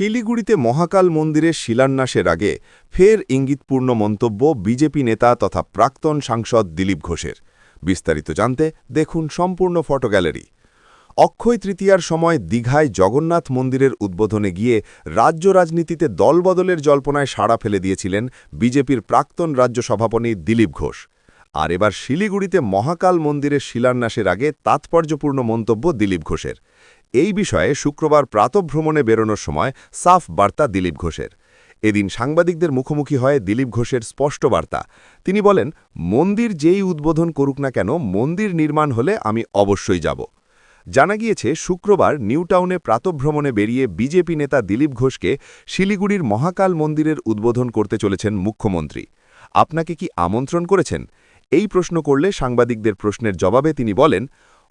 শিলিগুড়িতে মহাকাল মন্দিরের শিলান্যাসের আগে ফের ইঙ্গিতপূর্ণ মন্তব্য বিজেপি নেতা তথা প্রাক্তন সাংসদ দিলীপ ঘোষের। বিস্তারিত জানতে দেখুন সম্পূর্ণ ফটো গ্যালারি। অক্ষয় তৃতীয়ার সময় দীঘায় জগন্নাথ মন্দিরের উদ্বোধনে গিয়ে রাজ্য রাজনীতিতে দলবদলের জল্পনায় সাড়া ফেলে দিয়েছিলেন বিজেপির প্রাক্তন রাজ্য সভাপতি দিলীপ ঘোষ। আর এবার শিলিগুড়িতে মহাকাল মন্দিরের শিলান্যাসের আগে তাৎপর্যপূর্ণ মন্তব্য দিলীপ ঘোষের। এই বিষয়ে শুক্রবার প্রাতঃভ্রমণে বেরোনোর সময় সাফ বার্তা দিলীপ ঘোষের। এদিন সাংবাদিকদের মুখোমুখি হয় দিলীপ ঘোষের স্পষ্ট বার্তা। তিনি বলেন, মন্দির যেই উদ্বোধন করুক না কেন, মন্দির নির্মাণ হলে আমি অবশ্যই যাব। জানা গিয়েছে, শুক্রবার নিউটাউনে প্রাতঃভ্রমণে বেরিয়ে বিজেপি নেতা দিলীপ ঘোষকে শিলিগুড়ির মহাকাল মন্দিরের উদ্বোধন করতে চলেছেন মুখ্যমন্ত্রী। আপনাকে কি আমন্ত্রণ করেছেন? এই প্রশ্ন করলে সাংবাদিকদের প্রশ্নের জবাবে তিনি বলেন,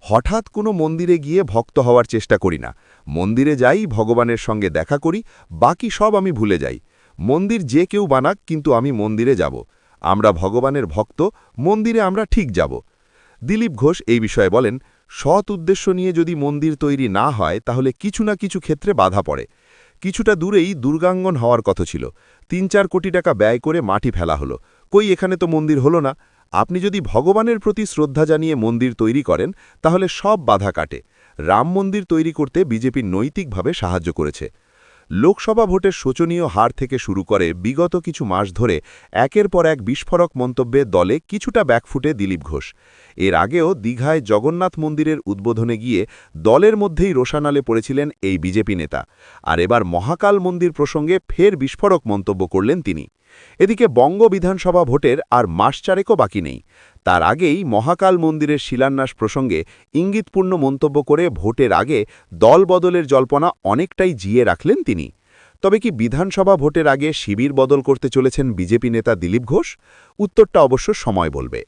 হঠাৎ কোনো মন্দিরে গিয়ে ভক্ত হওয়ার চেষ্টা করি না। মন্দিরে যাই, ভগবানের সঙ্গে দেখা করি, বাকি সব আমি ভুলে যাই। মন্দির যে কেউ বানাক, কিন্তু আমি মন্দিরে যাব। আমরা ভগবানের ভক্ত, মন্দিরে আমরা ঠিক যাব। দিলীপ ঘোষ এই বিষয়ে বলেন, সৎ উদ্দেশ্য নিয়ে যদি মন্দির তৈরি না হয়, তাহলে কিছু না কিছু ক্ষেত্রে বাধা পড়ে। কিছুটা দূরেই দুর্গাঙ্গন হওয়ার কথা ছিল, ৩-৪ কোটি টাকা ব্যয় করে মাটি ফেলা হলো। কই, এখানে তো মন্দির হলো না। আপনি যদি ভগবানের প্রতি শ্রদ্ধা জানিয়ে মন্দির তৈরি করেন, তাহলে সব বাধা কাটে। রাম মন্দির তৈরি করতে বিজেপি নৈতিকভাবে সাহায্য করেছে। লোকসভা ভোটের শোচনীয় হার থেকে শুরু করে বিগত কিছু মাস ধরে একের পর এক বিস্ফোরক মন্তব্যে দলে কিছুটা ব্যাকফুটে দিলীপ ঘোষ। এর আগেও দীঘায় জগন্নাথ মন্দিরের উদ্বোধনে গিয়ে দলের মধ্যেই রোষানলে পড়েছিলেন এই বিজেপি নেতা। আর এবার মহাকাল মন্দির প্রসঙ্গে ফের বিস্ফোরক মন্তব্য করলেন তিনি। এদিকে বঙ্গ বিধানসভা ভোটের আর মাস চারেকও বাকি নেই। তার আগেই মহাকাল মন্দিরের শিলান্যাস প্রসঙ্গে ইঙ্গিতপূর্ণ মন্তব্য করে ভোটের আগে দল বদলের জল্পনা অনেকটাই জিয়ে রাখলেন তিনি। তবে কি বিধানসভা ভোটের আগে শিবির বদল করতে চলেছেন বিজেপি নেতা দিলীপ ঘোষ? উত্তরটা অবশ্য সময় বলবে।